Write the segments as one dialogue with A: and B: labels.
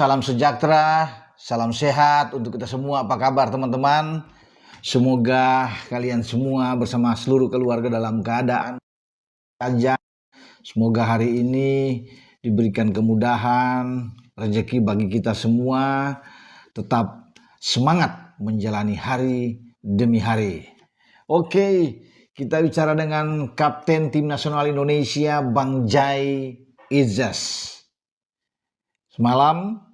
A: salam sejahtera, salam sehat untuk kita semua. Apa kabar teman-teman? Semoga kalian semua bersama seluruh keluarga dalam keadaan saja. Semoga hari ini diberikan kemudahan, rezeki bagi kita semua. Tetap semangat menjalani hari demi hari. Oke, kita bicara dengan Kapten Tim Nasional Indonesia, Bang Jai Izzas. Semalam,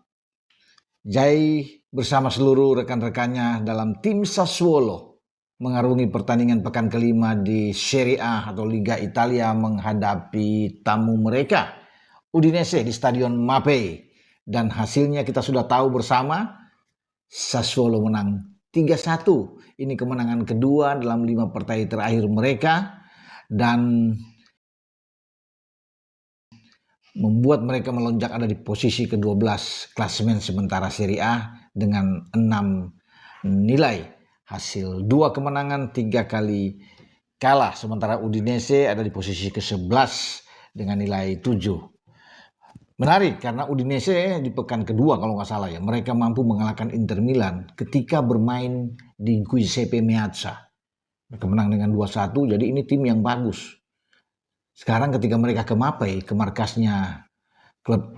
A: Jai bersama seluruh rekan-rekannya dalam tim Sassuolo mengarungi pertandingan pekan kelima di Serie A atau Liga Italia menghadapi tamu mereka, Udinese di Stadion Mapei. Dan hasilnya kita sudah tahu bersama, Sassuolo menang 3-1. Ini kemenangan kedua dalam 5 pertandingan terakhir mereka dan membuat mereka melonjak ada di posisi ke-12 klasemen sementara Serie A dengan 6 nilai. Hasil 2 kemenangan, 3 kali kalah. Sementara Udinese ada di posisi ke-11 dengan nilai 7. Menarik karena Udinese di pekan kedua kalau nggak salah ya, mereka mampu mengalahkan Inter Milan ketika bermain di Giuseppe Meazza. Mereka menang dengan 2-1, jadi ini tim yang bagus. Sekarang ketika mereka ke Mapei, ke markasnya klub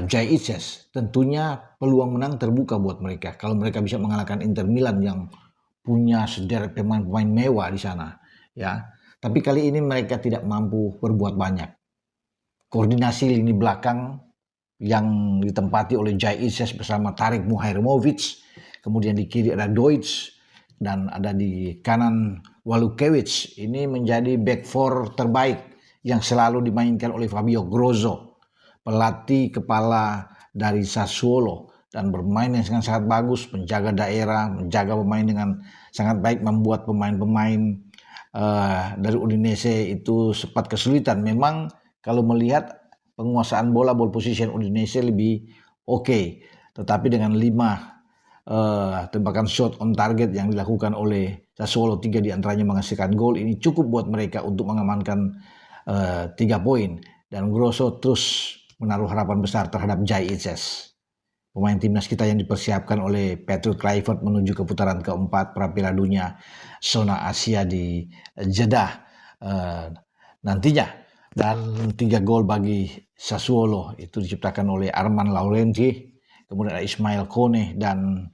A: Jai Izzas, tentunya peluang menang terbuka buat mereka. Kalau mereka bisa mengalahkan Inter Milan yang punya sederet pemain-pemain mewah di sana, ya. Tapi kali ini mereka tidak mampu berbuat banyak. Koordinasi lini belakang yang ditempati oleh Jai Izzas bersama Tarik Muhairovic, kemudian di kiri ada Deutsch, dan ada di kanan Walukiewicz. Ini menjadi back four terbaik yang selalu dimainkan oleh Fabio Grosso, pelatih kepala dari Sassuolo, dan bermain yang sangat bagus, menjaga daerah, menjaga pemain dengan sangat baik, membuat pemain-pemain dari Udinese itu sempat kesulitan. Memang kalau melihat penguasaan bola, ball position Udinese lebih oke, tetapi dengan 5 tembakan shot on target yang dilakukan oleh Sassuolo, 3 diantaranya menghasilkan gol. Ini cukup buat mereka untuk mengamankan 3 poin. Dan Grosso terus menaruh harapan besar terhadap Jai Izzas, pemain timnas kita yang dipersiapkan oleh Patrick Kluivert menuju ke putaran keempat pra Piala Dunia zona Asia di Jeddah nantinya. Dan 3 gol bagi Sassuolo itu diciptakan oleh Armand Laurenti, kemudian ada Ismail Kone dan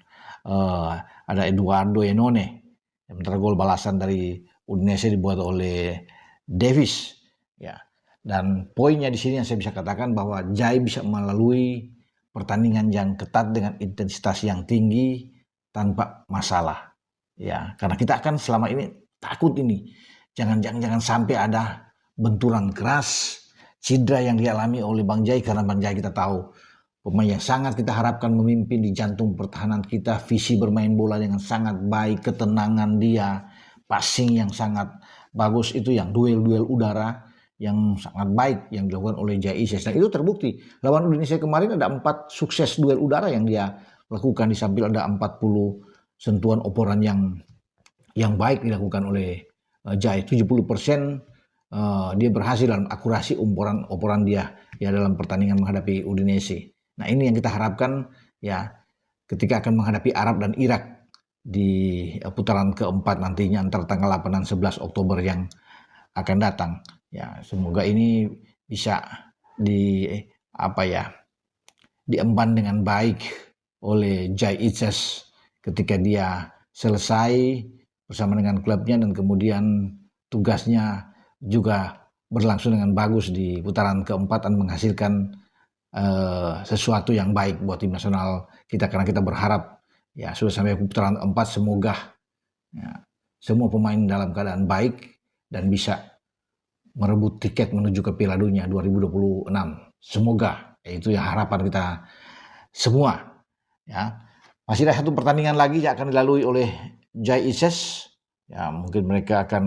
A: ada Eduardo Enone. Sementara gol balasan dari Udinese dibuat oleh Davis. Ya. Dan poinnya di sini yang saya bisa katakan bahwa Jai bisa melalui pertandingan yang ketat dengan intensitas yang tinggi tanpa masalah. Ya, karena kita akan selama ini takut ini. Jangan sampai ada benturan keras, cedera yang dialami oleh Bang Jai, karena Bang Jai kita tahu pemain yang sangat kita harapkan memimpin di jantung pertahanan kita, visi bermain bola dengan sangat baik, ketenangan dia, passing yang sangat bagus, itu yang duel-duel udara yang sangat baik yang dilakukan oleh Jai Izzas. Dan itu terbukti. Lawan Indonesia kemarin ada 4 sukses duel udara yang dia lakukan, di samping ada 40 sentuhan operan yang baik dilakukan oleh Jai. 70% dia berhasil dalam akurasi operan dia ya dalam pertandingan menghadapi Udinese. Nah, ini yang kita harapkan ya ketika akan menghadapi Arab dan Irak di putaran keempat nantinya antara tanggal 8 dan 11 Oktober yang akan datang. Ya, semoga ini bisa diemban dengan baik oleh Jai Izzas ketika dia selesai bersama dengan klubnya, dan kemudian tugasnya juga berlangsung dengan bagus di putaran keempat dan menghasilkan sesuatu yang baik buat tim nasional kita, karena kita berharap ya sudah sampai putaran keempat, semoga ya, semua pemain dalam keadaan baik dan bisa merebut tiket menuju ke Piala Dunia 2026. Semoga itu ya harapan kita semua. Ya, masih ada 1 pertandingan lagi yang akan dilalui oleh Jai Izzas. Ya, mungkin mereka akan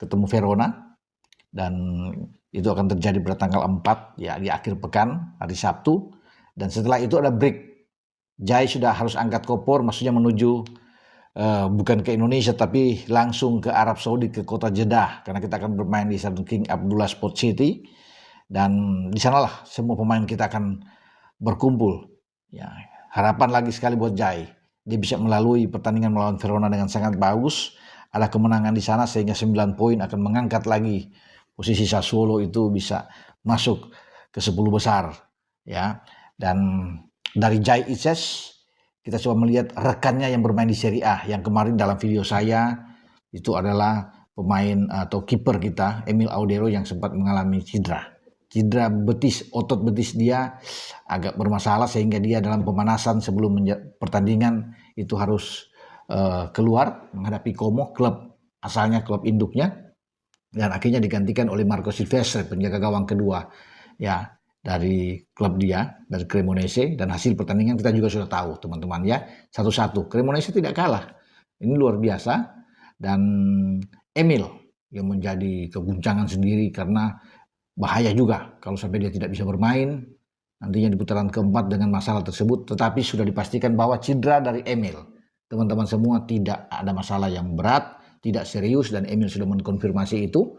A: ketemu Verona, dan itu akan terjadi pada tanggal 4 ya di akhir pekan, hari Sabtu. Dan setelah itu ada break. Jai sudah harus angkat kopor, maksudnya menuju bukan ke Indonesia tapi langsung ke Arab Saudi, ke kota Jeddah, karena kita akan bermain di Stadion King Abdullah Sport City, dan di sanalah semua pemain kita akan berkumpul Ya, harapan lagi sekali buat Jai. Dia bisa melalui pertandingan melawan Verona dengan sangat bagus. Ada kemenangan di sana sehingga 9 poin akan mengangkat lagi posisi Sassuolo itu bisa masuk ke 10 besar. Ya, dan dari Jai Ices kita coba melihat rekannya yang bermain di Serie A yang kemarin dalam video saya itu adalah pemain atau kiper kita Emil Audero yang sempat mengalami cedera betis, otot betis dia agak bermasalah sehingga dia dalam pemanasan sebelum pertandingan itu harus keluar menghadapi Como, klub asalnya, klub induknya, dan akhirnya digantikan oleh Marco Silvestre, penjaga gawang kedua ya dari klub dia, dari Cremonese. Dan hasil pertandingan kita juga sudah tahu teman-teman ya, 1-1. Cremonese tidak kalah, ini luar biasa. Dan Emil yang menjadi keguncangan sendiri karena bahaya juga kalau sampai dia tidak bisa bermain nantinya di putaran keempat dengan masalah tersebut. Tetapi sudah dipastikan bahwa cedera dari Emil, teman-teman semua, tidak ada masalah yang berat, tidak serius, dan Emil sudah mengkonfirmasi itu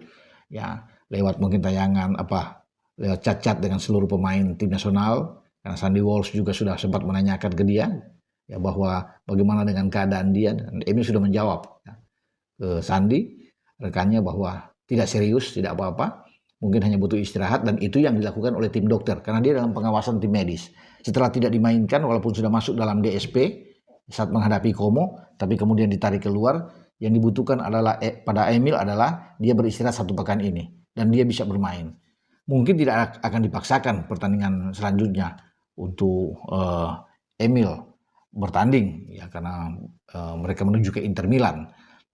A: ya lewat mungkin tayangan lewat chat-chat dengan seluruh pemain tim nasional, karena Sandy Walsh juga sudah sempat menanyakan ke dia ya bahwa bagaimana dengan keadaan dia, dan Emil sudah menjawab ya, ke Sandy rekannya bahwa tidak serius, tidak apa-apa, mungkin hanya butuh istirahat, dan itu yang dilakukan oleh tim dokter karena dia dalam pengawasan tim medis. Setelah tidak dimainkan walaupun sudah masuk dalam DSP saat menghadapi Como, tapi kemudian ditarik keluar, yang dibutuhkan adalah pada Emil adalah dia beristirahat 1 pekan ini dan dia bisa bermain. Mungkin tidak akan dipaksakan pertandingan selanjutnya untuk Emil bertanding ya karena mereka menuju ke Inter Milan,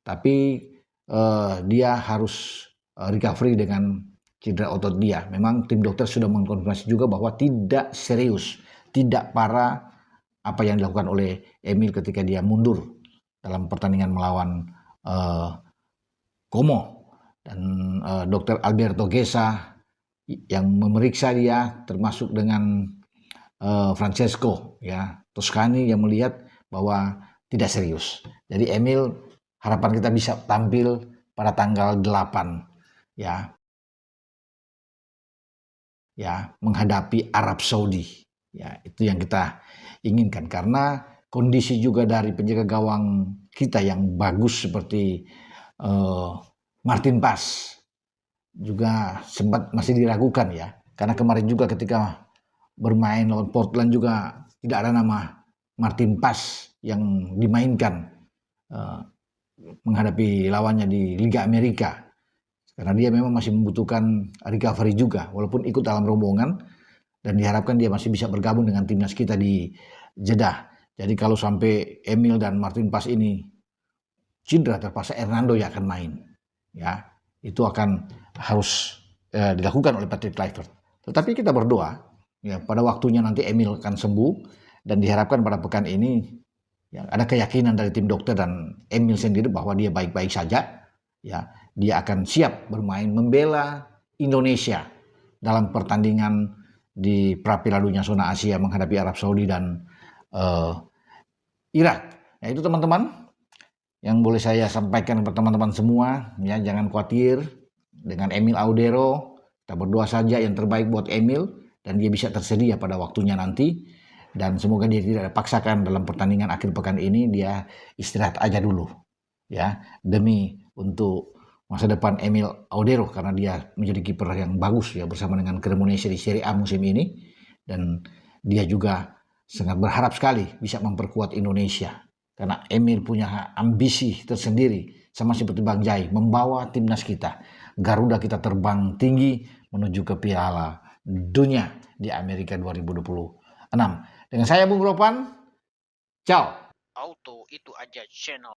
A: tapi dia harus recovery dengan cedera otot dia. Memang tim dokter sudah mengkonfirmasi juga bahwa tidak serius, tidak parah apa yang dilakukan oleh Emil ketika dia mundur dalam pertandingan melawan Como. Dan dokter Alberto Gesa yang memeriksa dia termasuk dengan Francesco ya Toscani yang melihat bahwa tidak serius. Jadi Emil, harapan kita bisa tampil pada tanggal 8 ya menghadapi Arab Saudi. Ya, itu yang kita inginkan karena kondisi juga dari penjaga gawang kita yang bagus seperti Martin Paz juga sempat masih diragukan ya. Karena kemarin juga ketika bermain lawan Portland juga tidak ada nama Martin Paz yang dimainkan menghadapi lawannya di Liga Amerika. Karena dia memang masih membutuhkan recovery juga, walaupun ikut dalam rombongan, dan diharapkan dia masih bisa bergabung dengan timnas kita di Jeddah. Jadi kalau sampai Emil dan Martin Paz ini cedera, terpaksa Hernando yang akan main. Ya, itu akan harus dilakukan oleh Patrick Kluivert. Tetapi kita berdoa, ya pada waktunya nanti Emil akan sembuh, dan diharapkan pada pekan ini ya, ada keyakinan dari tim dokter dan Emil sendiri bahwa dia baik-baik saja. Ya, dia akan siap bermain membela Indonesia dalam pertandingan di Piala Dunia Zona Asia menghadapi Arab Saudi dan Irak. Nah, itu teman-teman yang boleh saya sampaikan kepada teman-teman semua. Ya, jangan khawatir dengan Emil Audero. Kita berdoa saja yang terbaik buat Emil dan dia bisa tersedia pada waktunya nanti. Dan semoga dia tidak dipaksakan dalam pertandingan akhir pekan ini, dia istirahat aja dulu. Ya, demi untuk masa depan Emil Audero karena dia menjadi kiper yang bagus ya bersama dengan Cremonese di Serie A musim ini, dan dia juga sangat berharap sekali bisa memperkuat Indonesia karena Emil punya ambisi tersendiri sama seperti Bang Jai membawa timnas kita Garuda kita terbang tinggi menuju ke Piala Dunia di Amerika 2026. Dengan saya Bung Ropan, ciao.
B: Auto itu aja channel.